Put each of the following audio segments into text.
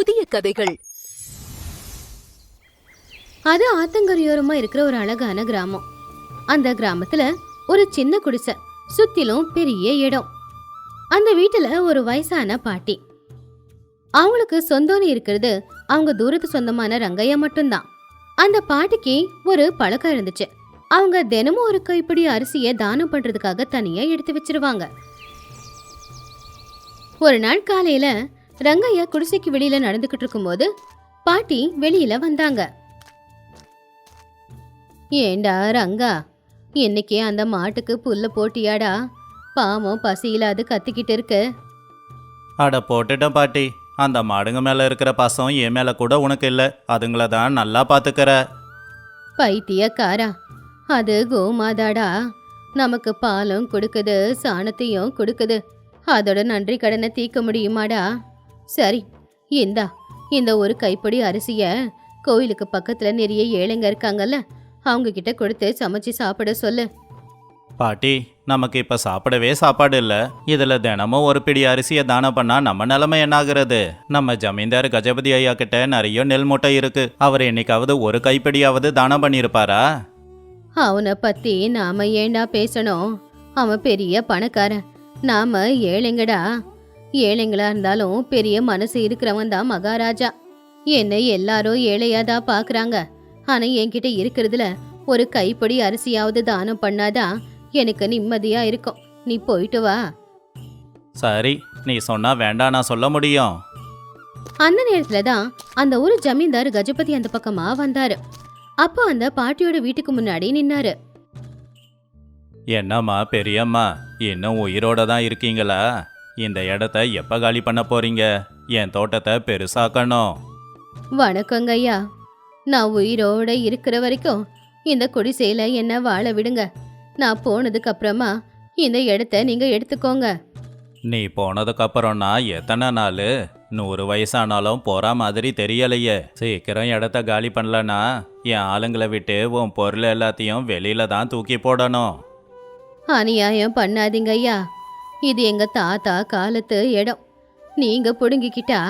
புதிய கதைகள். அது ஆத்தங்கரையோரமா இருக்கிற ஒரு அழகான கிராமம். அந்த கிராமத்துல ஒரு சின்ன குடிசை, சுத்திலும் பெரிய இடம். அந்த வீட்டுல ஒரு வயசான பாட்டி. அவங்களுக்கு சொந்தம்னு இருக்கிறது அவங்க தூரத்து சொந்தமான ரங்கையா மட்டும்தான். அந்த பாட்டிக்கு ஒரு பழக்கம் இருந்துச்சு. அவங்க தினமும் ஒரு கைப்பிடி அரிசியை தானம் பண்றதுக்காக தனியா எடுத்து வச்சிருவாங்க. ஒரு நாள் காலையில ரங்கையா குடிசைக்கு வெளியில நடந்துகிட்டு இருக்கும்போது பாட்டி வெளியில வந்தாங்க. ஏண்டா ரங்கா, இன்னைக்கு அந்த மாட்டுக்கு புல்ல போட்டியாடா? பாவம் பசியில அது கத்திக்கிட்டு இருக்கு. அட போட்டுட்டேன் பாட்டி. அந்த மாடுங்க மேல இருக்கிற பாசம் என் மேல கூட உனக்கு இல்லை. அதுங்கள தான் நல்லா பாத்துக்கிற. பைத்தியக்காரா, அது கோமாதாடா. நமக்கு பாலும் கொடுக்குது, சாணத்தையும் கொடுக்குது. அதோட நன்றி கடனை தீர்க்க முடியுமாடா? சரி, இந்த ஒரு கைப்பிடி அரிசிய கோயிலுக்கு பக்கத்துல நிறைய ஏழைங்க இருக்காங்கல்ல, அவங்க கிட்ட கொடுத்து சமைச்சு சாப்பிட சொல்லு. பாட்டி, நமக்கு இப்ப சாப்பிடவே சாப்பாடு இல்லை. இதுல தினமும் ஒரு பிடி அரிசியை தானம் பண்ணா நம்ம நிலைமை என்னாகிறது? நம்ம ஜமீன்தார் கஜபதி ஐயா கிட்ட நிறைய நெல் மூட்டை இருக்கு. அவர் என்னைக்காவது ஒரு கைப்பிடியாவது தானம் பண்ணியிருப்பாரா? அவனை பத்தி நாம ஏண்டா பேசணும்? அவன் பெரிய பணக்காரன், நாம ஏழைங்கடா. ஏழைங்களா இருந்தாலும் பெரிய மனசு இருக்கிறவன் தான் மகாராஜா. என்னை எல்லாரும் ஏழையாதான் பாக்குறாங்க. ஆனா என்கிட்ட இருக்கிறதுல ஒரு கைப்பிடி அரிசியாவது தானம் பண்ணாதான் எனக்கு நிம்மதியா இருக்கும். நீ போயிட்டு வா. சரி, நீ சொன்னா வேண்டாம் நான் சொல்ல முடியும். அந்த நேரத்துலதான் அந்த ஒரு ஜமீன்தார் கஜபதி அந்த பக்கமா வந்தாரு. அப்போ அந்த பாட்டியோட வீட்டுக்கு முன்னாடி நின்னாரு. என்னம்மா பெரியம்மா, இன்னும் உயிரோட தான் இருக்கீங்களா? இந்த இடத்த எப்ப காலி பண்ண போறீங்க? என் தோட்டத்தை பெருசாக்கணும். வணக்கங்க ஐயா, நான் உயிரோட இருக்கிற வரைக்கும் இந்த குடிசையில என்ன வாழ விடுங்க. நான் போனதுக்கு அப்புறமா இந்த இடத்த நீங்க எடுத்துக்கோங்க. நீ போனதுக்கு அப்புறம்னா எத்தனை நாள்? 100 வயசானாலும் போற மாதிரி தெரியலையே. சீக்கிரம் இடத்த காலி பண்ணலன்னா என் ஆளுங்களை விட்டு உன் பொருள் எல்லாத்தையும் வெளியில தான் தூக்கி போடணும். அநியாயம் பண்ணாதீங்க ஐயா, இது எங்க தாத்தா காலத்து இடம். நீங்க புடுங்கிக்கிட்டா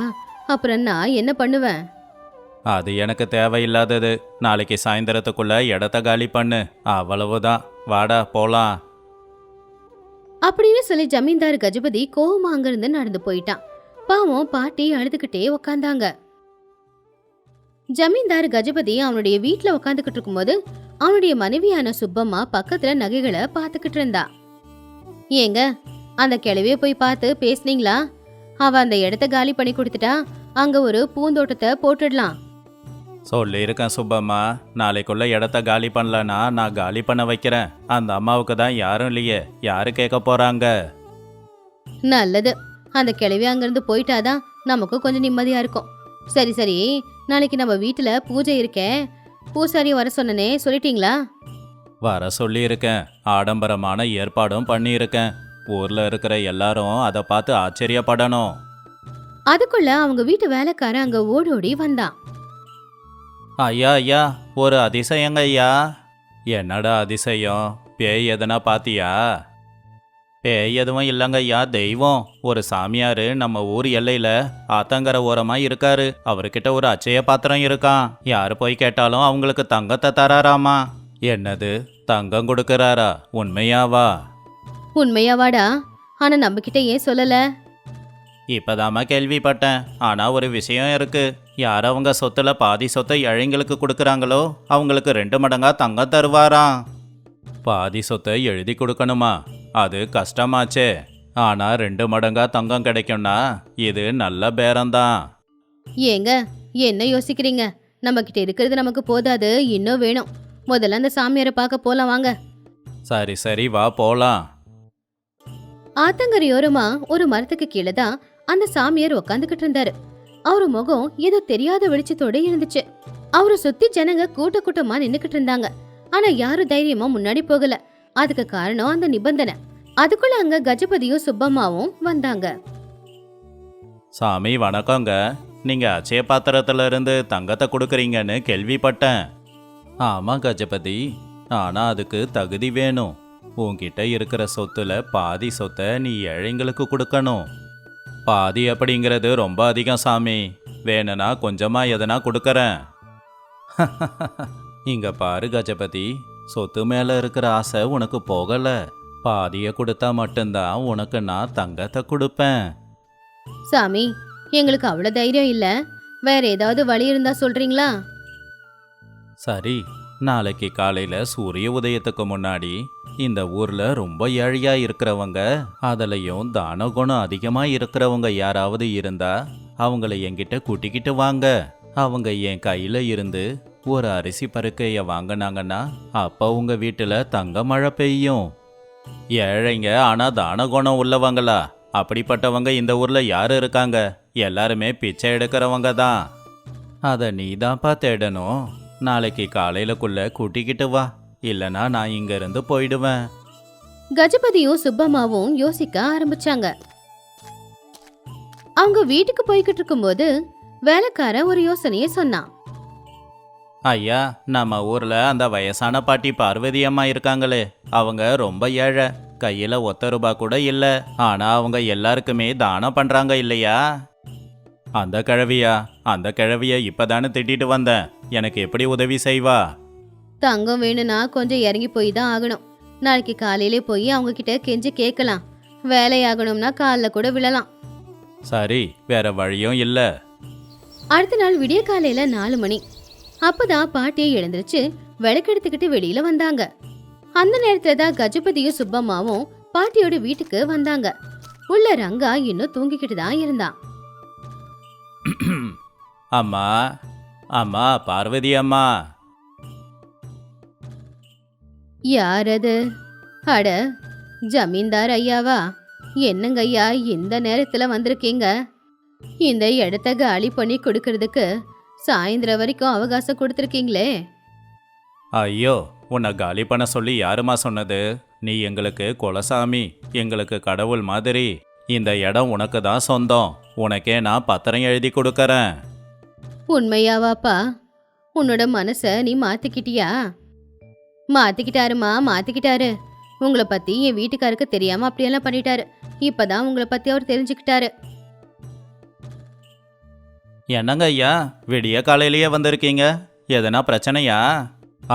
அப்புறம் நான் என்ன பண்ணுவேன்? அது எனக்கு தேவையில்லாதது. நாளைக்கு சாயந்தரத்துக்குள்ள இடத்த காலி பண்ணு, அவ்வளவுதான். வாடா போலாம். அப்படின்னு சொல்லி ஜமீன்தார் கஜபதி கோவமா அங்கிருந்து நடந்து போயிட்டான். பாவம் பாட்டி அழுதுகிட்டே உக்காந்தாங்க. ஜமீன்தார் கஜபதி அவனுடைய வீட்டுல உக்காந்துக்கிட்டு இருக்கும்போது அவனுடைய மனைவியான சுப்பம்மா பக்கத்துல நகைகளை பாத்துக்கிட்டு இருந்தா. ஏங்க, அந்த கிழவிய போய் பார்த்து பேசுனீங்களா? அவ அந்த இடத்த காலி பண்ணி கொடுத்துட்டா அங்க ஒரு பூந்தோட்டத்தை போட்டுடலாம். சொல்லியிருக்கேன் சுப்பம்மா, நாளைக்குள்ள இடத்த காலி பண்ணலன்னா நான் காலி பண்ண வைக்கிறேன். அந்த அம்மாவுக்கு தான் யாரும் இல்லையே, யாரு கேட்க போறாங்க? நல்லது, அந்த கிழவி அங்கிருந்து போயிட்டாதான் நமக்கு கொஞ்சம் நிம்மதியா இருக்கும். சரி சரி, நாளைக்கு நம்ம வீட்டுல பூஜை இருக்கே, பூசாரி வர சொன்னனே, சொல்லிட்டீங்களா? வர சொல்லியிருக்கேன். ஆடம்பரமான ஏற்பாடும் பண்ணியிருக்கேன். ஊர்ல இருக்கிற எல்லாரும் அதை பார்த்து ஆச்சரியப்படணும். அதுக்குள்ள அவங்க வீட்டு வேலைக்காரன் அங்க ஓடோடி வந்தான். ஐயா ஐயா, ஒரு அதிசயங்க ஐயா. என்னடா அதிசயம்? பேய் எதனா பாத்தியா? பேய் எதுவும் இல்லைங்க ஐயா, தெய்வம். ஒரு சாமியாரு நம்ம ஊர் எல்லையில ஆத்தங்கரை ஓரமா இருக்காரு. அவர்கிட்ட ஒரு அச்சய பாத்திரம் இருக்கான். யாரு போய் கேட்டாலும் அவங்களுக்கு தங்கத்தை தராராமா. என்னது, தங்கம் கொடுக்கறாரா? உண்மையாவா? உண்மையாவாடா? ஆனா நம்ம கிட்ட ஏன் சொல்லல? இப்பதாமா கேள்விப்பட்டேன். ஆனா ஒரு விஷயம் இருக்கு. யார் அவங்க சொத்துல பாதி சொத்தை ஏழைங்களுக்கு கொடுக்கறாங்களோ அவங்களுக்கு 2 மடங்கா தங்கம் தருவாராம். பாதி சொத்தை எழுதி கொடுக்கணுமா? அது கஷ்டமாச்சே. ஆனா 2 மடங்கா தங்கம் கிடைக்கும்னா இது நல்ல பேரம்தான். ஏங்க, என்ன யோசிக்கிறீங்க? நம்ம கிட்ட இருக்கிறது நமக்கு போதாது, இன்னும் வேணும். முதல்ல அந்த சாமியாரை பார்க்க போலாம் வாங்க. சரி சரி, வா போலாம். ஆத்தங்கரையோரமா ஒரு மரத்துக்கு கீழே தான் அந்த சாமியார் உக்காந்துக்கிட்டு இருந்தாரு. அவரு முகம் ஏதோ தெரியாத வெளிச்சத்தோட இருந்துச்சு. அவரை சுத்தி ஜனங்க கூட்ட கூட்டமா நின்னுக்கிட்டு இருந்தாங்க. ஆனா யாரும் தைரியமா முன்னாடி போகல. அதுக்கு காரணம் அந்த நிபந்தனை. அதுக்குள்ள அங்க கஜபதியும் சுப்பம்மாவும் வந்தாங்க. சாமி வணக்கங்க. நீங்க அச்சய பாத்திரத்துல இருந்து தங்கத்தை கொடுக்கறீங்கன்னு கேள்விப்பட்டேன். ஆமா கஜபதி, ஆனா அதுக்கு தகுதி வேணும். உன்கிட்ட இருக்கிற சொத்துல பாதி சொத்தை நீ ஏழைங்களுக்கு கொடுக்கணும். பாதி அப்படிங்கிறது ரொம்ப அதிகம் சாமி. வேணும்னா கொஞ்சமா எதனா கொடுக்கறேன். இங்க பாரு கஜபதி, சொத்து மேல இருக்கிற ஆசை உனக்கு போகல. பாதிய கொடுத்தா மட்டும்தான் உனக்கு நான் தங்கத்தை கொடுப்பேன். சாமி, எங்களுக்கு அவ்வளவு தைரியம் இல்ல. வேற ஏதாவது வழி இருந்தா சொல்றீங்களா? சரி, நாளைக்கு காலையில சூரிய உதயத்துக்கு முன்னாடி இந்த ஊர்ல ரொம்ப ஏழையா இருக்கிறவங்க, அதுலயும் தான குணம் அதிகமா இருக்கிறவங்க யாராவது இருந்தா அவங்கள என்கிட்ட கூட்டிக்கிட்டு வாங்க. அவங்க என் கையில இருந்து ஒரு அரிசி பருக்கைய வாங்கினாங்கன்னா அப்ப உங்க வீட்டுல தங்க மழை பெய்யும். ஏழைங்க ஆனா தான குணம் உள்ளவங்களா? அப்படிப்பட்டவங்க இந்த ஊர்ல யாரு இருக்காங்க? எல்லாருமே பிச்சை எடுக்கிறவங்க தான். அத நீதான்ப்பா தேடணும். நாளைக்கு காலையிலக்குள்ள கூட்டிக்கிட்டு வா, இல்லனா நான் இங்க இருந்து போயிடுவேன். கஜபதியும் சுப்பம்மாவும் யோசிக்க ஆரம்பிச்சாங்க. அவங்க வீட்டுக்கு போய்கிட்டு இருக்கும்போது வேலைக்கார ஒரு யோசனையை சொன்னான். ஐயா, நம்ம ஊர்ல அந்த வயசான பாட்டி பார்வதி அம்மா இருக்காங்களே, அவங்க ரொம்ப ஏழை. கையில ஒத்த ரூபா கூட இல்ல. ஆனா அவங்க எல்லாருக்குமே தானம் பண்றாங்க இல்லையா? அந்த கிழவிய இப்பதானே திட்டிட்டு வந்தேன். எனக்கு எப்படி உதவி செய்வா? தங்கம் வேணும்னா கொஞ்சம் இறங்கி போய் தான் ஆகணும். நாளைக்கு காலையிலே போய் அவங்க கிட்ட கெஞ்சி கேட்கலாம். வேலையாகணும்னா காலில் கூட விழலாம். சரி, வேற வழியும் இல்ல. அடுத்த நாள் விடிய காலையில 4 மணி. அப்பதான் பாட்டியை எழுந்திருச்சு விளக்கெடுத்துக்கிட்டு வெளியில வந்தாங்க. அந்த நேரத்துல தான் கஜபதியும் சுப்பம்மாவும் பாட்டியோட வீட்டுக்கு வந்தாங்க. உள்ள ரங்கா இன்னும் தூங்கிக்கிட்டு தான் இருந்தான். அம்மா, அம்மா, பார்வதி அம்மா. யார் அது? அட, ஜமீன்தார் ஐயாவா? என்னங்க ஐயா இந்த நேரத்துல வந்திருக்கீங்க? இந்த இடத்த காலி பண்ணி கொடுக்கறதுக்கு சாயந்தரம் வரைக்கும் அவகாசம் கொடுத்துருக்கீங்களே. ஐயோ, உன்னை காலி பண்ண சொல்லி யாருமா சொன்னது? நீ எங்களுக்கு குலசாமி, எங்களுக்கு கடவுள் மாதிரி. இந்த இடம் உனக்கு தான் சொந்தம். உனக்கே நான் பத்திரம் எழுதி கொடுக்கறேன். உண்மையாவாப்பா? உன்னோட மனச நீ மாத்திக்கிட்டியா? மாத்திக்கிட்டாரு. உங்களை பத்தி என் வீட்டுக்காருக்கு தெரியாம அப்படியெல்லாம் பண்ணிட்டாரு. இப்பதான் உங்களை பத்தி அவர் தெரிஞ்சுக்கிட்டாரு. என்னங்க ஐயா, விடிய காலையிலேயே வந்திருக்கீங்க? எதனா பிரச்சனையா?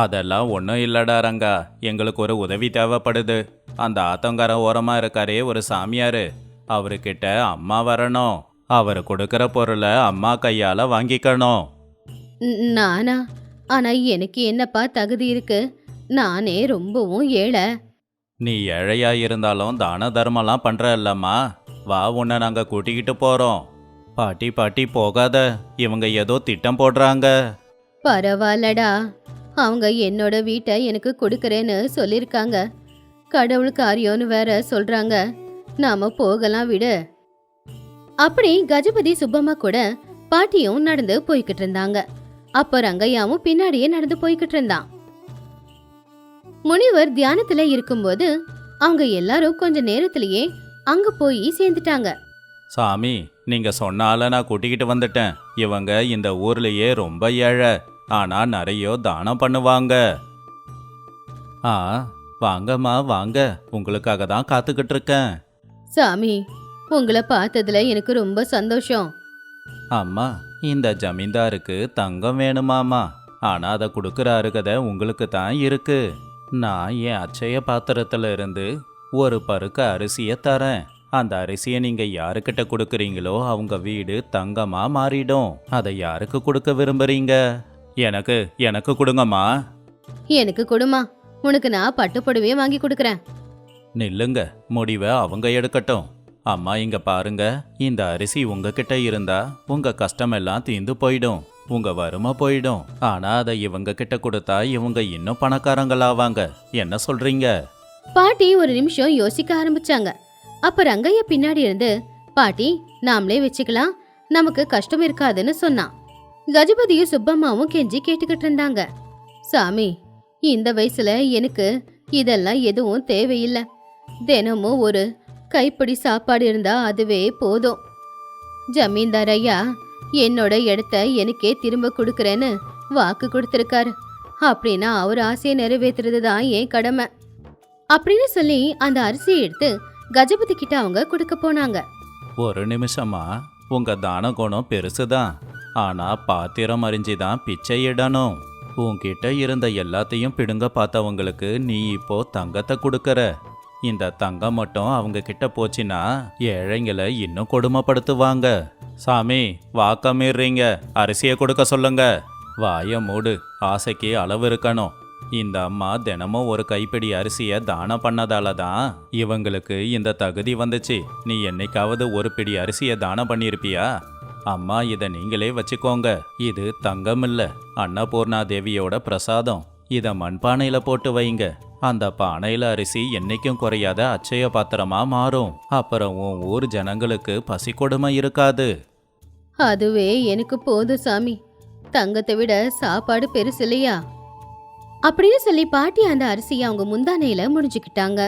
அதெல்லாம் ஒன்றும் இல்லடா ரங்கா, எங்களுக்கு ஒரு உதவி தேவைப்படுது. அந்த ஆத்தங்கர ஓரமா இருக்காரே ஒரு சாமியாரு, அவர்கிட்ட அம்மா வரணும். அவர் கொடுக்கிற பொருளை அம்மா கையால வாங்கிக்கணும். நானா? ஆனா எனக்கு என்னப்பா தகுதி இருக்கு? நானே ரொம்பவும் ஏழை. நீ ஏழையா இருந்தாலும் தான தர்மம்லாம் பண்ற இல்லம்மா. வா, உன்னை நாங்க கூட்டிக்கிட்டு போறோம். பாட்டி போகாத, இவங்க ஏதோ திட்டம் போடுறாங்க. பரவாயில்லடா, அவங்க என்னோட வீட்டை எனக்கு கொடுக்கறேன்னு சொல்லிருக்காங்க. கடவுள் காரியம்னு வேற சொல்றாங்க. நாம போகலாம் விடு. அப்படி கஜபதி சுப்பம்மா கூட பாட்டியும் நடந்து போய்கிட்டு இருந்தாங்க. அப்ப ரங்கையாவும் பின்னாடியே நடந்து போய்கிட்டு இருந்தான். முனிவர் தியானத்துல இருக்கும்போது அவங்க எல்லாரும் கொஞ்ச நேரத்திலேயே அங்க போய் சேர்ந்துட்டாங்க. சாமி, நீங்க சொன்னால நான் கூட்டிக்கிட்டு வந்துட்டேன். இவங்க இந்த ஊர்லயே ரொம்ப ஏழை, ஆனா நிறைய தானம் பண்ணுவாங்க. வாங்கம்மா வாங்க, உங்களுக்காக தான் காத்துக்கிட்டு இருக்கேன். சாமி, உங்களை பார்த்ததுல எனக்கு ரொம்ப சந்தோஷம். அம்மா, இந்த ஜமீன்தாருக்கு தங்கம் வேணுமாமா, ஆனா அதை கொடுக்குற அருகதை உங்களுக்கு தான் இருக்கு. நான் என் அச்சய பாத்திரத்துல இருந்து ஒரு பருக்க அரிசியை தரேன். அந்த அரிசியை நீங்க யாருக்கிட்ட கொடுக்குறீங்களோ அவங்க வீடு தங்கமா மாறிடும். அதை யாருக்கு கொடுக்க விரும்புறீங்க? எனக்கு கொடுங்கம்மா. எனக்கு கொடுமா, உனக்கு நான் பட்டுப்புடவையே வாங்கி கொடுக்கறேன். நில்லுங்க, முடிவை அவங்க எடுக்கட்டும். அம்மா, இங்க பாருங்க, இந்த அரிசி உங்ககிட்ட இருந்தா உங்க கஷ்டமெல்லாம் தீந்து போயிடும், உங்க வறுமை போயிடும். ஆனா அதை இவங்க கிட்ட கொடுத்தா இவங்க இன்னும் பணக்காரங்களாவாங்க. என்ன சொல்றீங்க? பாட்டி ஒரு நிமிஷம் யோசிக்க ஆரம்பிச்சாங்க. அப்ப ரங்கைய பின்னாடி இருந்து, பாட்டி நாமளே வச்சுக்கலாம், நமக்கு கஷ்டம் இருக்காதுன்னு சொன்னான். கஜபதியும் சுப்பம்மாவும் கெஞ்சி கேட்டுக்கிட்டு இருந்தாங்க. சாமி, இந்த வயசுல எனக்கு இதெல்லாம் எதுவும் தேவையில்லை. தினமும் ஒரு கைப்பிடி சாப்பாடு இருந்தா அதுவே போதும். ஜமீன்தார் ஐயா என்னோட இடத்த எனக்கே திரும்ப கொடுக்கறேன்னு வாக்கு கொடுத்திருக்காரு. அப்படின்னா அவர் ஆசையை நிறைவேற்றுறது தான் என் கடமை அப்படின்னு சொல்லி அந்த அரிசியை எடுத்து கஜபதி கிட்ட அவங்க கொடுக்க போனாங்க. ஒரு நிமிஷமா, உங்க தான குணம் பெருசுதான். ஆனா பாத்திரம் அறிஞ்சுதான் பிச்சை இடணும். உன்கிட்ட இருந்த எல்லாத்தையும் பிடுங்க பார்த்தவங்களுக்கு நீ இப்போ தங்கத்தை கொடுக்கற. இந்த தங்கம் மட்டும் அவங்க கிட்ட போச்சுன்னா ஏழைங்களை இன்னும் கொடுமைப்படுத்துவாங்க. சாமி, வாக்க மீறீங்க, அரிசியை கொடுக்க சொல்லுங்க. வாய மூடு, ஆசைக்கு அளவு இருக்கணும். இந்த அம்மா தினமும் ஒரு கைப்பிடி அரிசியை தானம் பண்ணதால தான் இவங்களுக்கு இந்த தகுதி வந்துச்சு. நீ என்னைக்காவது ஒரு பிடி அரிசியை தானம் பண்ணியிருப்பியா? அம்மா, இதை நீங்களே வச்சுக்கோங்க. இது தங்கம் இல்ல, அன்னபூர்ணா தேவியோட பிரசாதம். இதை மண்பானையில போட்டு வைங்க. அந்த பானையில அரிசி என்னைக்கும் குறையாத அச்சய பாத்திரமா மாறும். அப்புறம் உன் ஊர் ஜனங்களுக்கு பசி கொடுமை இருக்காது. அதுவே எனக்கு போதும் சாமி, தங்கத்தை விட சாப்பாடு பெருசு இல்லையா? அப்படின்னு சொல்லி பாட்டி அந்த அரிசியை அவங்க முந்தானையில முடிஞ்சுக்கிட்டாங்க.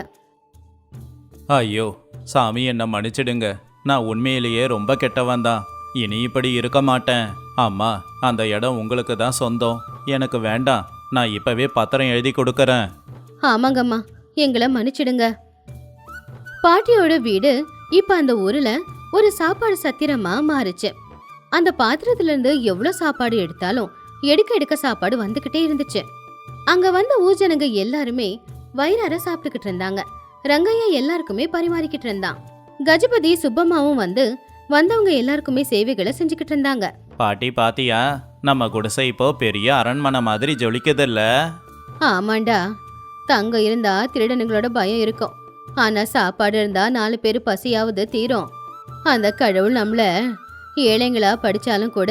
ஐயோ சாமி, என்ன மன்னிச்சிடுங்க. நான் உண்மையிலேயே ரொம்ப கெட்டவன் தான். இனி இப்படி இருக்க மாட்டேன். அம்மா, அந்த இடம் உங்களுக்கு தான் சொந்தம், எனக்கு வேண்டாம். நான் இப்பவே பத்திரம் எழுதி கொடுக்கறேன். ஆமாங்கம்மா, எங்களை மன்னிச்சிடுங்க. பாட்டியோட வீடு இப்ப அந்த ஊர்ல ஒரு சாப்பாடு சத்திரமா மாறுச்சு. அந்த பாத்திரத்துல இருந்து எவ்வளவு சாப்பாடு எடுத்தாலும் எடுக்க எடுக்க சாப்பாடு வந்துகிட்டே இருந்துச்சு. அங்க வந்த ஊர்ஜனங்க எல்லாருமே வயிறார சாப்பிட்டுக்கிட்டு இருந்தாங்க. ரங்கையா எல்லாருக்குமே பரிமாறிக்கிட்டு இருந்தான். கஜபதி சுப்பம்மாவும் வந்தவங்க எல்லாருக்குமே சேவைகளை செஞ்சுக்கிட்டு இருந்தாங்க. பாட்டி, பாத்தியா, நம்ம குடிசை இப்போ பெரிய அரண்மனை மாதிரி ஜொலிக்குதுல்ல? ஆமாண்டா, தங்கம் இருந்தா திருடனுங்களோட பயம் இருக்கும். ஆனா சாப்பாடு இருந்தா 4 பேர் பசியாவது தீரும். அந்த கடவுள் நம்மள ஏழைங்களா படிச்சாலும் கூட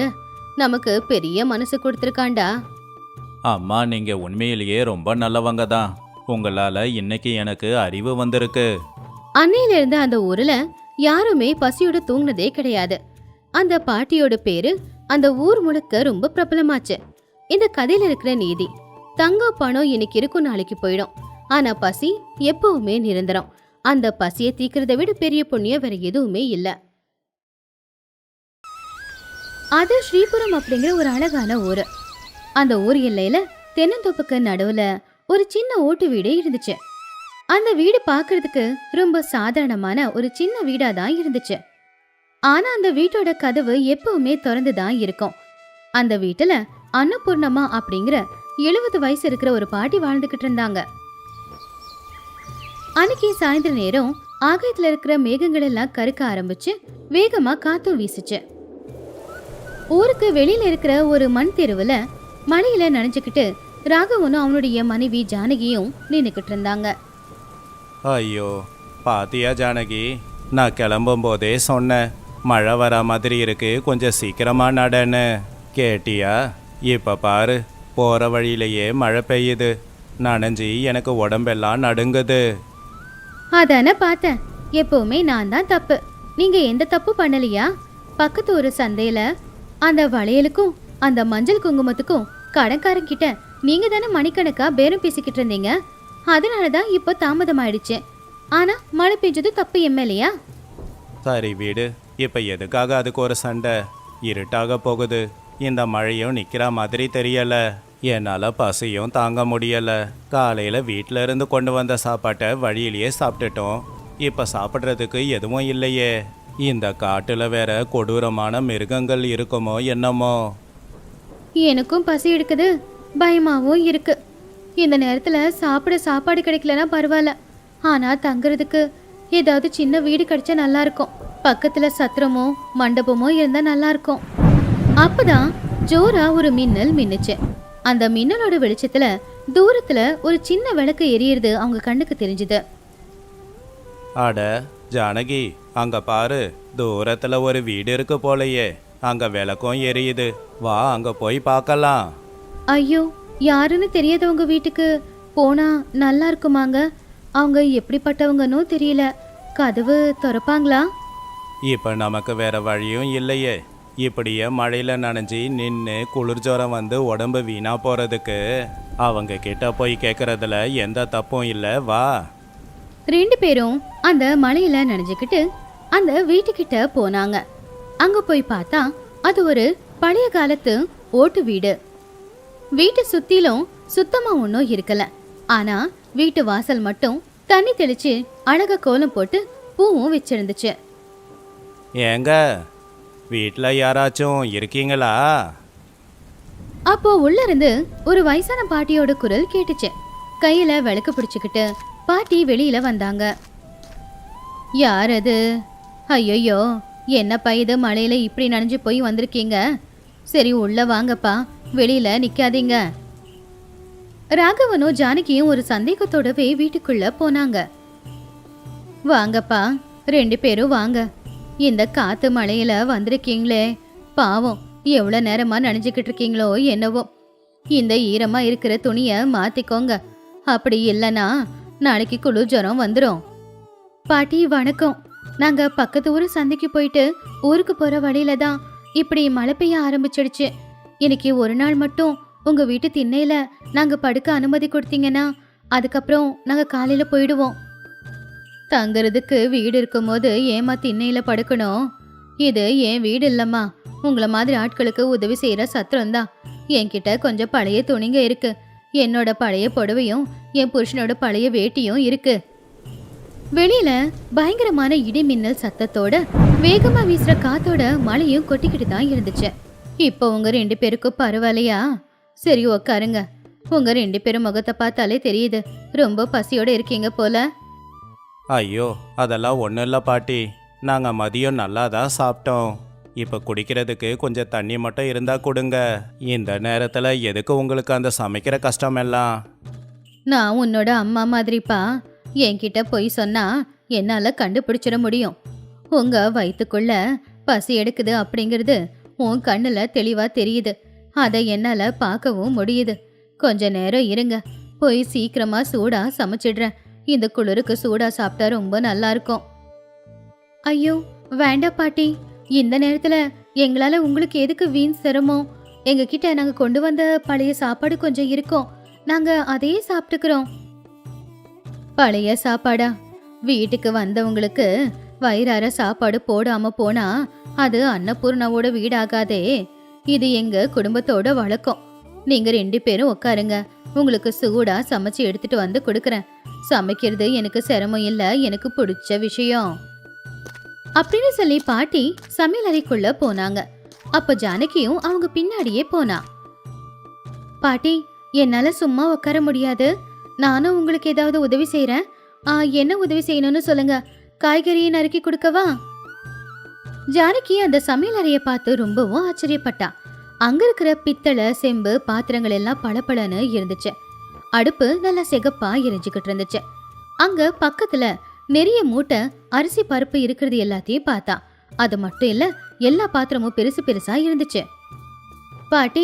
நமக்கு பெரிய மனசு கொடுத்துருக்காண்டா. அம்மா, நீங்க உண்மையிலேயே ரொம்ப நல்லவங்க தான். உங்களால இன்னைக்கு எனக்கு அறிவு வந்திருக்கு. அன்னையில இருந்து அந்த ஊர்ல யாருமே பசியோட தூங்குனதே கிடையாது. அந்த பாட்டியோட பேரு அந்த ஊர் முழுக்க ரொம்ப பிரபலமாச்சு. இந்த கதையில இருக்கிற நீதி, தங்கம் பணம் இன்னைக்கு இருக்கும், நாளைக்கு போயிடும். ஆனா பசி எப்பவுமே நிரந்தரம். அந்த பசியை தீக்கிறத விட பெரிய புண்ணியம் வேற எதுவுமே இல்ல. அது ஸ்ரீபுரம் அப்படிங்கிற ஒரு அழகான ஊரு. அந்த ஊர் எல்லையில தென்னந்தோப்புக்கு நடுவுல ஒரு சின்ன ஓட்டு வீடு இருந்துச்சு. அந்த வீடு பாக்குறதுக்கு ரொம்ப சாதாரணமான ஒரு சின்ன வீடா தான் இருந்துச்சு. ஆனா அந்த வீட்டோட கதவு எப்பவுமே திறந்துதான் இருக்கும். அந்த வீட்டுல அன்னபூர்ணமா அப்படிங்கிற 70 வயசு இருக்கிற ஒரு பாட்டி வாழ்ந்துகிட்டு இருந்தாங்க. அன்னைக்கு சாயந்தர நேரம் ஆகாயத்துல இருக்கிற மேகங்கள் எல்லாம் கருக்க ஆரம்பிச்சு வேகமா காத்தும் வீசுச்சு. ஊருக்கு வெளியில இருக்கிற ஒரு மண் தெருவுல மழையில நனைஞ்சுக்கிட்டு ராகவனும் அவனுடைய மனைவி ஜானகியும் நின்னுக்கிட்டு இருந்தாங்க. ஐயோ, பாத்தியா ஜானகி, நான் கிளம்பும் போதே சொன்னேன் மழை வர மாதிரி இருக்கு, கொஞ்சம் சீக்கிரமா நடன்னு. கேட்டியா? இப்ப பாரு, போற வழியிலேயே மழை பெய்யுது. நனைஞ்சி எனக்கு உடம்பெல்லாம் நடுங்குது. அதானே பார்த்தேன். எப்பவுமே நான் தான் தப்பு, நீங்க எந்த தப்பு பண்ணலையா? பக்கத்து ஒரு சந்தையில அந்த வளையலுக்கும் அந்த மஞ்சள் குங்குமத்துக்கும் கடைக்காரங்கிட்ட நீங்க தானே மணிக்கணக்கா பேரம் பேசிக்கிட்டு இருந்தீங்க. அதனாலதான் இப்ப தாமதம் ஆயிடுச்சு. ஆனா மழை பெஞ்சது தப்பு எம்எல்ஏயா? சரி வீடு, இப்ப எதுக்காக அதுக்கு ஒரு சண்டை? இருட்டாக போகுது, இந்த மழையும் நிக்கிற மாதிரி தெரியல. என்னால பசியும் தாங்க முடியல. காலையில வீட்டில இருந்து கொண்டு வந்த சாப்பாட்டை வழியிலேயே சாப்பிட்டுட்டோம். இப்ப சாப்பிட்றதுக்கு எதுவும் இல்லையே. இந்த காட்டுல வேற கொடூரமான மிருகங்கள் இருக்குமோ என்னமோ. எனக்கும் பசி எடுக்குது, பயமாவும் இருக்கு. இந்த நேரத்துல சாப்பிட சாப்பாடு கிடைக்கலன்னா பரவாயில்ல, ஆனா தங்குறதுக்கு ஏதாவது சின்ன வீடு கிடைச்சா நல்லா இருக்கும். பக்கத்துல சத்திரமோ மண்டபமோ இருந்தா நல்லா இருக்கும். அப்பதான் ஜோரா ஒரு மின்னல் மின்னுச்சு. அந்த மின்னலோட வெளிச்சத்துல தூரத்துல ஒரு சின்ன விளக்கு எரியுறது அவங்க கண்ணுக்கு தெரிஞ்சுது. அட ஜானகி, அங்க பாரு, தூரத்துல ஒரு வீடு இருக்கு போலயே. அங்க விளக்கும் எரியுது, வா அங்க போய் பார்க்கலாம். ஐயோ, யாருன்னு தெரியாதவங்க வீட்டுக்கு போனா நல்லா இருக்குமாங்க? அவங்க எப்படிப்பட்டவங்கன்னு தெரியல. கதவு திறப்பாங்களா? இப்ப நமக்கு வேற வழியும் இல்லையே. இப்படியே மழையில நனைஞ்சி நின்று குளிர்ஜோரம் வந்து உடம்பு வீணா போறதுக்கு அவங்க கிட்ட போய் கேட்கறதுல எந்த தப்பும் இல்லை, வா. 2 பேரும் அந்த மலையில நனைஞ்சுக்கிட்டு அந்த வீட்டுக்கிட்ட போனாங்க. அங்க போய் பார்த்தா அது ஒரு பழைய காலத்து ஓட்டு வீடு. வீட்டு சுத்திலும் சுத்தமா ஒன்றும் இருக்கல. ஆனா வீட்டு வாசல் மட்டும் தண்ணி தெளிச்சு அழகா கோலம் போட்டு பூவும் வச்சிருந்துச்சு. ஏங்க, வீட்டில் யாராச்சும் இருக்கீங்களா? அப்போ உள்ள இருந்து ஒரு வயசான பாட்டியோட குரல் கேட்டுச்சு. கையில விளக்கு பிடிச்சுக்கிட்டு பாட்டி வெளியில வந்தாங்க. யார் அது? ஐயோ, என்னப்பா இது, மழையில இப்படி நனைஞ்சு போய் வந்திருக்கீங்க. சரி உள்ள வாங்கப்பா, வெளியில நிக்காதீங்க. ராகவனும் ஜானகியும் ஒரு சந்தேகத்தோடவே வீட்டுக்குள்ள போனாங்க. வாங்கப்பா, 2 பேரும் வாங்க. இந்த காத்து மழையில வந்திருக்கீங்களே, பாவம் எவ்வளவு நேரமா நனைஞ்சுக்கிட்டு இருக்கீங்களோ என்னவோ. இந்த ஈரமா இருக்கிற துணிய மாத்திக்கோங்க, அப்படி இல்லைன்னா நாளைக்கு குளிர் ஜுரம் வந்துடும். பாட்டி வணக்கம். நாங்க பக்கத்து ஊர் சந்தைக்கு போயிட்டு ஊருக்கு போற வழியில தான் இப்படி மழை பெய்ய ஆரம்பிச்சிடுச்சு. இன்னைக்கு ஒரு நாள் மட்டும் உங்க வீட்டு திண்ணையில நாங்க படுக்க அனுமதி கொடுத்தீங்கன்னா அதுக்கப்புறம் நாங்க காலையில போயிடுவோம். தங்குறதுக்கு வீடு இருக்கும் போது ஏமா திண்ணையில படுக்கணும்? இது என் வீடு இல்லம்மா, உங்களை மாதிரி ஆட்களுக்கு உதவி செய்யற சத்திரம் தான். என்கிட்ட கொஞ்சம் பழைய துணிங்க இருக்கு. என்னோட பழைய புடவையும் என் புருஷனோட பழைய வேட்டியும் இருக்கு. வெளியில பயங்கரமான இடி மின்னல் சத்தத்தோட வேகமா வீசுற காத்தோட மழையும் கொட்டிக்கிட்டு தான் இருந்துச்சு. இப்போ உங்க 2 பேருக்கும் பரவாயில்லையா? சரி உக்காருங்க. உங்க 2 பேரும் முகத்தை பார்த்தாலே தெரியுது, ரொம்ப பசியோட இருக்கீங்க போல. ஐயோ, அதெல்லாம் ஒன்றும் இல்லை பாட்டி. நாங்கள் மதியம் நல்லா தான் சாப்பிட்டோம். இப்போ குடிக்கிறதுக்கு கொஞ்சம் தண்ணி மட்டும் இருந்தால் கொடுங்க. இந்த நேரத்தில் எதுக்கு உங்களுக்கு அந்த சமைக்கிற கஷ்டம் எல்லாம்? நான் உன்னோட அம்மா மாதிரிப்பா. என்கிட்ட போய் சொன்னா என்னால கண்டுபிடிச்சிட முடியும். உங்க வயிற்றுக்குள்ள பசி எடுக்குது அப்படிங்கிறது உன் கண்ணுல தெளிவா தெரியுது. அதை என்னால பார்க்கவும் முடியுது. கொஞ்ச நேரம் இருங்க, போய் சீக்கிரமா சூடா சமைச்சிடுறேன். இந்த குளிருக்கு சூடா சாப்பிட்டா ரொம்ப நல்லா இருக்கும். ஐயோ வேண்டாம் பாட்டி, இந்த நேரத்துல எங்களால உங்களுக்கு எதுக்கு வீண் சிரமம்? எங்க கிட்ட நாங்க கொண்டு வந்த பழைய சாப்பாடு கொஞ்சம் இருக்கும், நாங்க அதையே சாப்பிட்டுக்கிறோம். பழைய சாப்பாடா? வீட்டுக்கு வந்தவங்களுக்கு வயிறார சாப்பாடு போடாம போனா அது அன்னபூர்ணாவோட வீடாகாதே. இது எங்க குடும்பத்தோட வழக்கம். நீங்க 2 பேரும் உட்காருங்க, உங்களுக்கு சூடா சமைச்சு எடுத்துட்டு வந்து கொடுக்கறேன். சமைக்கிறது எனக்கு சிரமம் இல்ல, எனக்கு பிடிச்ச விஷயம் அப்படின்னு சொல்லி பாட்டி சமையல் அறைக்குள்ள போனாங்க. அப்ப ஜானகியும் அவங்க பின்னாடியே போனா. பாட்டி, என்னால சும்மா உட்கார முடியாது, நானும் உங்களுக்கு ஏதாவது உதவி செய்யறேன். என்ன உதவி செய்யணும்னு சொல்லுங்க, காய்கறியை நறுக்கி கொடுக்கவா? ஜானகி அந்த சமையல் அறையை பார்த்து ரொம்பவும் ஆச்சரியப்பட்டா. அங்க இருக்கிற பித்தளை செம்பு பாத்திரங்கள் எல்லாம் பளபளன்னு இருந்துச்சு. அடுப்பு நல்லா சிகப்பா எரிஞ்சுக்கிட்டு இருந்துச்சு. அங்க பக்கத்துல நிறைய மூட்டை அரிசி பருப்பு இருக்கிறது எல்லாத்தையும் பார்த்தா. அது மட்டும் இல்ல, எல்லா பாத்திரமும் பெருசு பெருசா இருந்துச்சு. பாட்டி,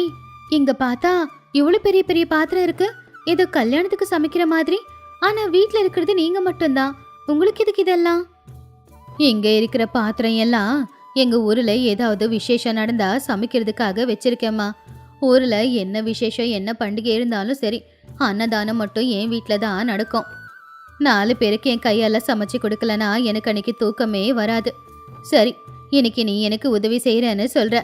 இங்க பார்த்தா இவ்வளவு பெரிய பெரிய பாத்திரம் இருக்கு, ஏதோ கல்யாணத்துக்கு சமைக்கிற மாதிரி. ஆனா வீட்ல இருக்கிறது நீங்க மட்டும்தான், உங்களுக்கு எதுக்கு இதெல்லாம்? இங்க இருக்கிற பாத்திரம் எல்லாம் எங்க ஊர்ல ஏதாவது விசேஷம் நடந்தா சமைக்கிறதுக்காக வச்சிருக்கேம்மா. ஊர்ல என்ன விசேஷம் என்ன பண்டிகை இருந்தாலும் சரி, அன்னதானம் மட்டும் என் வீட்ல தான் நடக்கும். 4 பேருக்கு என் கையால சமைச்சு கொடுக்கலனா எனக்கு அன்னைக்கு தூக்கமே வராது. சரி, இன்னைக்கு நீ எனக்கு உதவி செய்யறன்னு சொல்ற.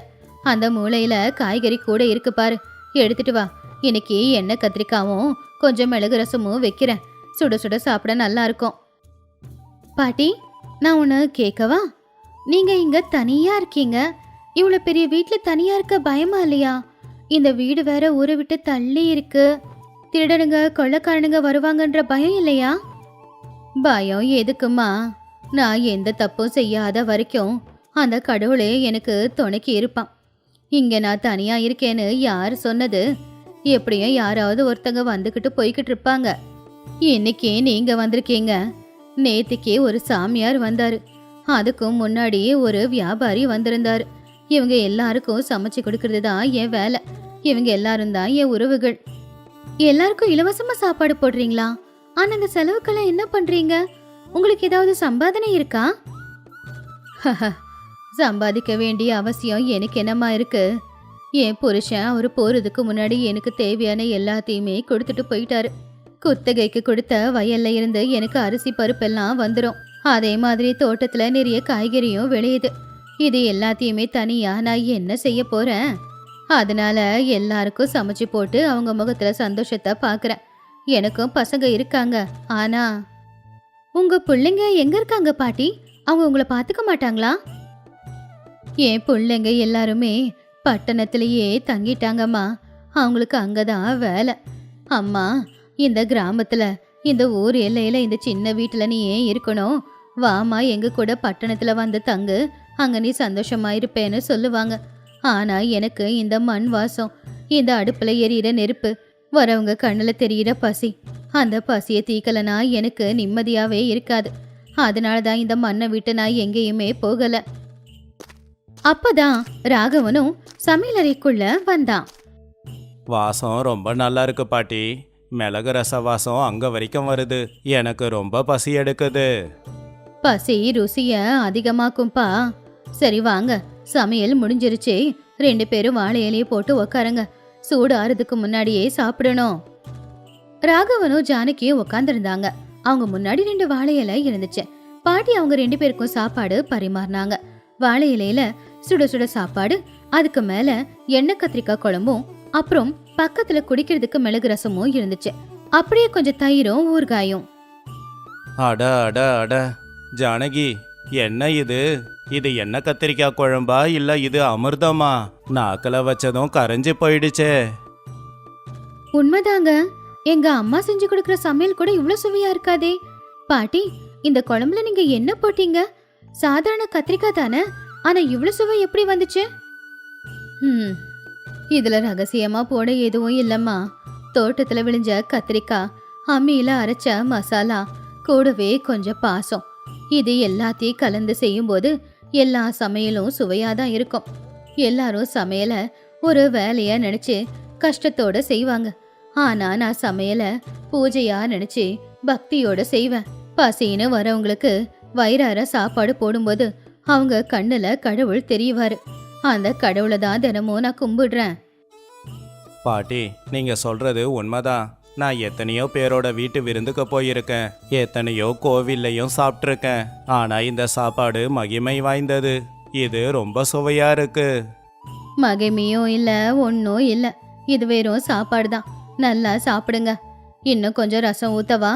அந்த மூளையில காய்கறி கூட இருக்கு பாரு, எடுத்துட்டு வா. இன்னைக்கு எண்ணெய் கத்திரிக்காவும் கொஞ்சம் மிளகு ரசமும் வைக்கிறேன், சுட சுட சாப்பிட நல்லா இருக்கும். பாட்டி, நான் ஒன்று கேட்கவா? நீங்க இங்க தனியா இருக்கீங்க, இவ்வளவு பெரிய வீட்டுல தனியா இருக்க பயமா இல்லையா? இந்த வீடு வேற ஊரை விட்டு தள்ளி இருக்கு, திருடனுங்க கொள்ளைக்காரனுங்க வருவாங்கன்ற பயம் இல்லையா? பயம் எதுக்குமா? நான் எந்த தப்பும் செய்யாத வரைக்கும் அந்த கடவுளே எனக்கு துணைக்கு இருப்பான். இங்க நான் தனியா இருக்கேன்னு யார் சொன்னது? எப்படியும் யாராவது ஒருத்தங்க வந்துக்கிட்டு போய்கிட்டு இருப்பாங்க. இன்னைக்கு நீங்க வந்திருக்கீங்க, நேத்திக்கே ஒரு சாமியார் வந்தாரு, அதுக்கும் முன்னாடி ஒரு வியாபாரி வந்திருந்தாரு. இவங்க எல்லாருக்கும் சமைச்சு கொடுக்கறது தான் என் வேலை. இவங்க எல்லாரும் தான் என் உறவுகள். எல்லாருக்கும் இலவசமா சாப்பாடு போடுறீங்களா? ஆனா அந்த செலவுக்கெல்லாம் என்ன பண்றீங்க? உங்களுக்கு ஏதாவது சம்பாதனை இருக்கா? சம்பாதிக்க வேண்டிய அவசியம் எனக்கு என்னமா இருக்கு? என் புருஷன் அவர் போறதுக்கு முன்னாடி எனக்கு தேவையான எல்லாத்தையுமே கொடுத்துட்டு போயிட்டாரு. குத்தகைக்கு கொடுத்த வயல்ல இருந்து எனக்கு அரிசி பருப்பெல்லாம் வந்துடும். அதே மாதிரி தோட்டத்துல நிறைய காய்கறியும் விளையுது. இது எல்லாத்தையுமே தனியா நான் என்ன செய்ய போறேன்? அதனால எல்லாருக்கும் சமைச்சு போட்டு அவங்க முகத்துல சந்தோஷத்தை பாக்குறேன். எனக்கும் பசங்க இருக்காங்க. ஆனா உங்க பிள்ளைங்க எங்க இருக்காங்க பாட்டி? அவங்க உங்களை பாத்துக்க மாட்டாங்களா? என் பிள்ளைங்க எல்லாருமே பட்டணத்திலேயே தங்கிட்டாங்கம்மா. அவங்களுக்கு அங்கதான் வேலை. அம்மா, இந்த கிராமத்துல இந்த ஊர் எல்லையில இந்த சின்ன வீட்டுல நீ ஏன் இருக்கணும்? வாமா, எங்க கூட பட்டணத்துல வந்து தங்கு, அங்க நீ சந்தோஷமா இருப்பேன்னு சொல்லுவாங்க. ஆனா எனக்கு இந்த மண் வாசம், இந்த அடுப்புல எரியிற நெருப்பு, வரவங்க கண்ணுல தெரியிற பசி, அந்த பசியை தீக்கலனா எனக்கு நிம்மதியாவே இருக்காது. அதனாலதான் இந்த மண்ணை விட்டு நான் எங்கேயுமே போகல. அப்பதான் ராகவனும் சமையலறைக்குள்ள வந்தான். வாசம் ரொம்ப நல்லா இருக்கு பாட்டி. மிளகு ரச வாசம் அங்க வரைக்கும் வருது. எனக்கு ரொம்ப பசி எடுக்குது. பசி ருசிய அதிகமாக்கும்பா. சரி வாங்க, சமையல் முடிஞ்சிருச்சு. 2 பேரும் வாழை இலையை போட்டு உக்காருங்க. சூடு ஆறுறதுக்கு முன்னாடியே சாப்பிடணும். ராகவனும் ஜானகியும் உக்காந்துருந்தாங்க. அவங்க முன்னாடி 2 வாழை இலை இருந்துச்சு. பாட்டி அவங்க 2 பேருக்கும் சாப்பாடு பரிமாறினாங்க. வாழை இலையில சுட சுட சாப்பாடு, அதுக்கு மேல எண்ணெய் கத்திரிக்காய் குழம்பும், அப்புறம் பக்கத்துல குடிக்கிறதுக்கு மிளகு ரசமும் இருந்துச்சு. அப்படியே கொஞ்சம் தயிரும் ஊறுகாயும். அட அட அட ஜானகி, என்ன இது? இது என்ன கத்திரிக்காய் குழம்பா இல்ல இது அமிர்தமா? நாக்கில வச்சதும் கரைஞ்சு போயிடுச்சே. உண்மைதாங்க, எங்க அம்மா செஞ்சு கொடுக்கற சமையல் கூட இவ்வளவு சுவையா இருக்காதே. பாட்டி, இந்த குழம்புல நீங்க என்ன போட்டீங்க? சாதாரண கத்திரிக்காய் தானே, ஆனா இவ்வளவு சுவை எப்படி வந்துச்சு? இதுல ரகசியமா போட எதுவும் இல்லம்மா. தோட்டத்துல விளைஞ்ச கத்திரிக்காய், அம்மியில அரைச்ச மசாலா, கூடவே கொஞ்சம் பாசம், இது எல்லாத்தையும் கலந்து செய்யும்போது எல்லா சமையலும் சுவையாதான் இருக்கும். எல்லாரும் சமையல ஒரு வேலையா நினைச்சு கஷ்டத்தோட செய்வாங்க. ஆனா நான் சமையல பூஜையா நினைச்சு பக்தியோட செய்வேன். பசின்னு வரவங்களுக்கு வயிறார சாப்பாடு போடும்போது அவங்க கண்ணுல கடவுள் தெரியவாரு. அந்த கடவுளை தான் தினமும் நான் கும்பிடுறேன். பாட்டி, நீங்க சொல்றது உண்மைதான். நான் எத்தனையோ பேரோட வீட்டு விருந்துக்கு போயிருக்கேன், எத்தனையோ கோவில்லையும் சாப்பிட்ருக்கேன். ஆனா இந்த சாப்பாடு மகிமை வாய்ந்தது. இது ரொம்ப சுவையா இருக்கு. மகிமையும் இல்ல, ஒன்னும் இல்ல, இது வெறும் சாப்பாடு தான். நல்லா சாப்பிடுங்க. இன்னும் கொஞ்சம் ரசம் ஊத்தவா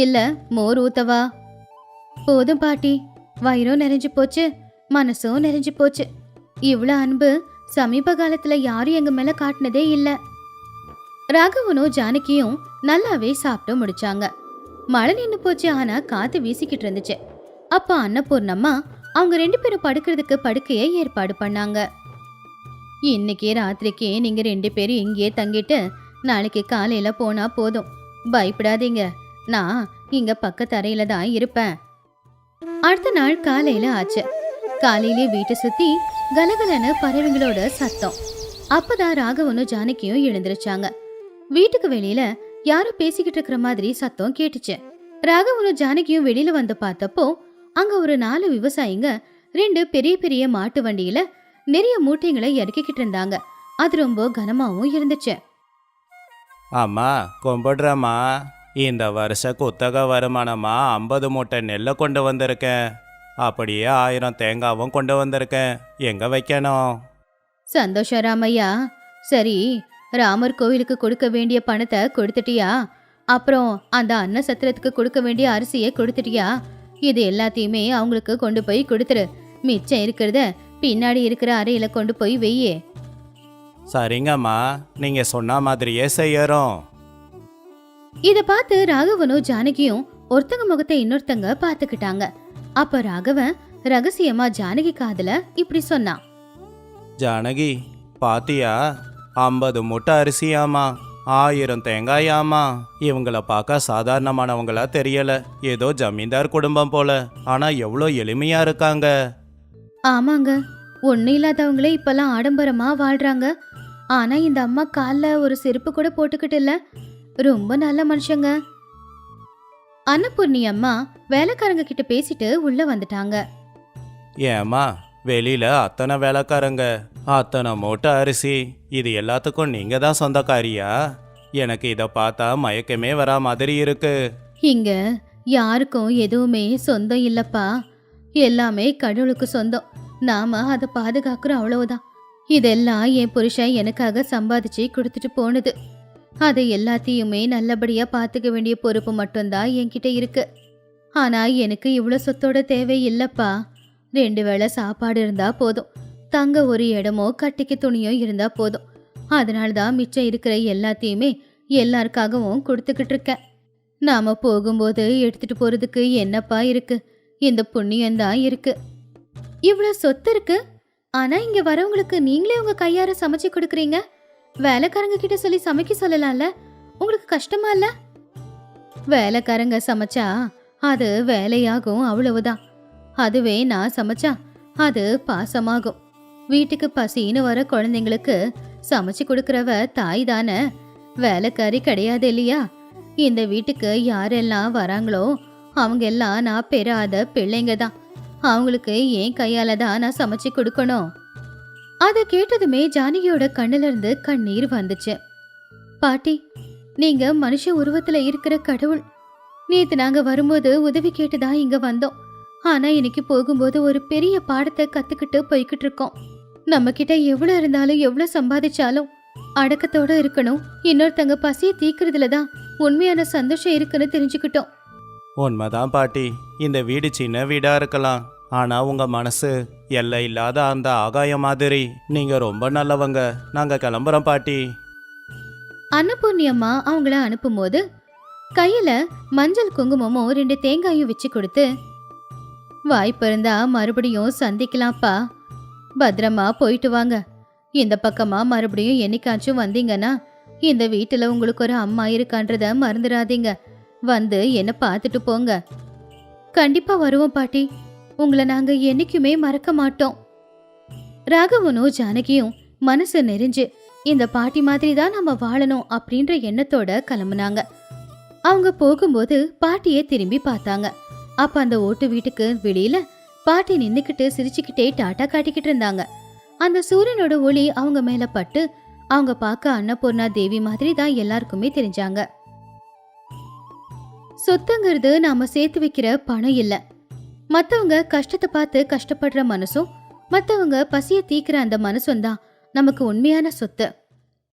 இல்ல மோர் ஊத்தவா? போதும் பாட்டி, வயிறும் நிறைஞ்சு போச்சு, மனசும் நிறைஞ்சு போச்சு. இவ்வளவு அன்பு சமீப காலத்துல யாரும் எங்க மேல காட்டினதே இல்ல. ராகவனும் ஜானகியும் நல்லாவே சாப்பிட்டு முடிச்சாங்க. மழை நின்னு போச்சு, ஆனா காத்து வீசிக்கிட்டு இருந்துச்சு. அப்ப அன்னபூர்ணம்மா அவங்க 2 பேரும் படுக்கிறதுக்கு படுக்கையை ஏற்பாடு பண்ணாங்க. இன்னைக்கு ராத்திரிக்கு நீங்க 2 பேரும் இங்கேயே தங்கிட்டு நாளைக்கு காலையில போனா போதும். பயப்படாதீங்க, நான் இங்க பக்கத்து அறையில தான் இருப்பேன். அடுத்த நாள் காலையில ஆச்சு. காலையிலே வீட்டை சுத்தி கலகலன்னு பறவைங்களோட சத்தம். அப்பதான் ராகவனும் ஜானகியும் எழுந்திருச்சாங்க. வீட்டுக்கு வெளியில யாரோ பேசிக்கிட்டு இருக்கிற மாதிரி சத்தம் கேட்டுச்சு. ராகவனும் ஜானகியும் வெளியில வந்து பார்த்தப்போ அங்க ஒரு 4 விவசாயிங்க 2 பெரிய பெரிய மாட்டு வண்டியில நிறைய மூட்டைகளை இறக்கிக்கிட்டு இருந்தாங்க. அது ரொம்ப கனமாவும் இருந்துச்சு. அம்மா கும்பிடுறம்மா, இந்த வருஷ குத்தக வருமானமா 50 மூட்டை நெல்லை கொண்டு வந்திருக்கேன். அப்படியே 1000 தேங்காவும் கொண்டு வந்திருக்கேன். எங்க வைக்கணும்? சந்தோஷம் ராமையா. சரி, ராமர் கோவிலுக்கு கொடுக்க வேண்டிய பணத்தை கொடுத்துட்டியா? அப்புறம் அந்த அன்ன சத்திரத்துக்கு கொடுக்க வேண்டிய அரிசியை கொடுத்துட்டியா? இது எல்லாத்தையுமே அவங்களுக்கு கொண்டு போய் கொடுத்துரு. மிச்சம் இருக்கிறத பின்னாடி இருக்கிற அறையில கொண்டு போய் வெய்யே. சரிங்கம்மா, நீங்க சொன்ன மாதிரியே செய்யறோம். இத பார்த்து ராகவனும் ஜானகியும் ஒருத்தங்க முகத்தை இன்னொருத்தங்க பாத்துக்கிட்டாங்க. அப்ப ராகவன் ரகசியமா ஜானகி காதுல இப்படி சொன்னான். ஜானகி, பாத்தியா? 50 மூட்டை அரிசியாமா, 1000 தேங்காயாமா. இவங்கள பார்க்க சாதாரணமானவங்களா தெரியல, ஏதோ ஜமீன்தார் குடும்பம் போல. ஆனா எவ்வளோ எளிமையா இருக்காங்க. ஆமாங்க, ஒண்ணு இல்லாதவங்களே இப்பெல்லாம் ஆடம்பரமா வாழ்றாங்க. ஆனா இந்த அம்மா கால்ல ஒரு செருப்பு கூட போட்டுக்கிட்டு இல்ல. ரொம்ப நல்ல மனுஷங்க. அன்னபூர்ணி அம்மா வேலைக்காரங்க கிட்ட பேசிட்டு உள்ள வந்துட்டாங்க. ஏம்மா, வெளியில அத்தனை வேலைக்காரங்க, அத்தனை மூட்டை அரிசி, இது எல்லாத்துக்கும் நீங்க தான் சொந்தக்காரியா? எனக்கு இதை பார்த்தா மயக்கமே வரா மாதிரி இருக்கு. இங்க யாருக்கும் எதுவுமே சொந்தம் இல்லப்பா, எல்லாமே கடவுளுக்கு சொந்தம். நாம அதை பாதுகாக்கிறோம், அவ்வளவுதான். இதெல்லாம் என் புருஷன் எனக்காக சம்பாதிச்சு கொடுத்துட்டு போனது. அதை எல்லாத்தையுமே நல்லபடியா பாத்துக்க வேண்டிய பொறுப்பு மட்டும்தான் என்கிட்ட இருக்கு. ஆனா எனக்கு இவ்வளவு சொத்தோட தேவை இல்லப்பா. 2 வேளை சாப்பாடு இருந்தா போதும். தங்க ஒரு இடமோ கட்டிக்கு துணியோ இருந்தா போதும். அதனாலதான் மிச்சம் இருக்கிற எல்லாத்தையுமே எல்லாருக்காகவும் கொடுத்துக்கிட்டு இருக்கேன். நாம போகும்போது எடுத்துட்டு போறதுக்கு என்னப்பா இருக்கு? இந்த புண்ணியம்தான் இருக்கு. இவ்வளவு சொத்து இருக்கு. ஆனா இங்க வரவங்களுக்கு நீங்களே உங்க கையார சமைச்சு கொடுக்குறீங்க. வேலைக்காரங்க கிட்ட சொல்லி சமைக்க சொல்லலாம்ல? உங்களுக்கு கஷ்டமா இல்ல? வேலைக்காரங்க சமைச்சா அது வேலையாகும், அவ்வளவுதான். அதுவே நான் சமைச்சா அது பாசமாகும். வீட்டுக்கு பசின்னு வர குழந்தைங்களுக்கு சமைச்சு கொடுக்கறவ தாய் தானே, வேலைக்காரி கிடையாது இல்லையா? இந்த வீட்டுக்கு யாரெல்லாம் வராங்களோ அவங்க எல்லாம் நான் பெறாத பிள்ளைங்க தான். அவங்களுக்கு ஏன் கையால தான் நான் சமைச்சு கொடுக்கணும். அதை கேட்டதுமே ஜானகியோட கண்ணுல இருந்து கண்ணீர் வந்துச்சு. பாட்டி, நீங்க மனுஷ உருவத்துல இருக்கிற கடவுள். நேத்து நாங்க வரும்போது உதவி கேட்டுதான் இங்க வந்தோம். ஆனா இன்னைக்கு போகும்போது ஒரு பெரிய பாடத்தை கத்துக்கிட்டு போய்கிட்டு இருக்கோம். நம்ம கிட்ட எவ்வளவு இருந்தாலும் எவ்வளவு சம்பாதிச்சாலும் அடக்கத்தோட இருக்கணும். இன்னொருத்தங்க பசியை தீக்கிறதுல தான் உண்மையான சந்தோஷம் இருக்குன்னு தெரிஞ்சுக்கிட்டோம். உண்மைதான் பாட்டி. இந்த வீடு சின்ன வீடா இருக்கலாம், ஆனா உங்க மனசு எல்லை இல்லாத அந்த ஆகாயம் மாதிரி. நீங்க ரொம்ப நல்லவங்க. நாங்க கிளம்புறோம் பாட்டி. அன்னபூர்ணி அம்மா அவங்கள அனுப்பும்போது கையில மஞ்சள் குங்குமமும் 2 தேங்காயும் வச்சு கொடுத்து, வாய்ப்பு இருந்தா மறுபடியும் சந்திக்கலாம்ப்பா. பத்திரமா போயிட்டு வாங்க. இந்த பக்கமா மறுபடியும் என்னைக்காச்சும் வந்தீங்கன்னா இந்த வீட்டுல உங்களுக்கு ஒரு அம்மா இருக்கான்றத மறந்துடாதீங்க. வந்து என்ன பார்த்துட்டு போங்க. கண்டிப்பா வருவோம் பாட்டி. உங்களை நாங்க என்னைக்குமே மறக்க மாட்டோம். ராகவனும் ஜானகியும் மனசு நெறிஞ்சு இந்த பாட்டி மாதிரி தான் நம்ம வாழணும் அப்படின்ற எண்ணத்தோட கிளம்புனாங்க. அவங்க போகும்போது பாட்டியை திரும்பி பார்த்தாங்க. அப்ப அந்த ஓட்டு வீட்டுக்கு வெளியில பாட்டி நின்னுக்கிட்டு சிரிச்சுக்கிட்டே டாட்டா காட்டிக்கிட்டு இருந்தாங்க. அந்த சூரியனோட ஒளி அவங்க மேல பட்டு அவங்க பார்க்க அன்னபூர்ணா தேவி மாதிரி தான் எல்லாருக்குமே தெரிஞ்சாங்க. சொத்துங்கிறது நாம சேர்த்து வைக்கிற பணம் இல்ல. மத்தவங்க கஷ்டத்தை பார்த்து கஷ்டப்படுற மனசும் மத்தவங்க பசிய தீக்கிற அந்த மனசும் தான் நமக்கு உண்மையான சொத்து.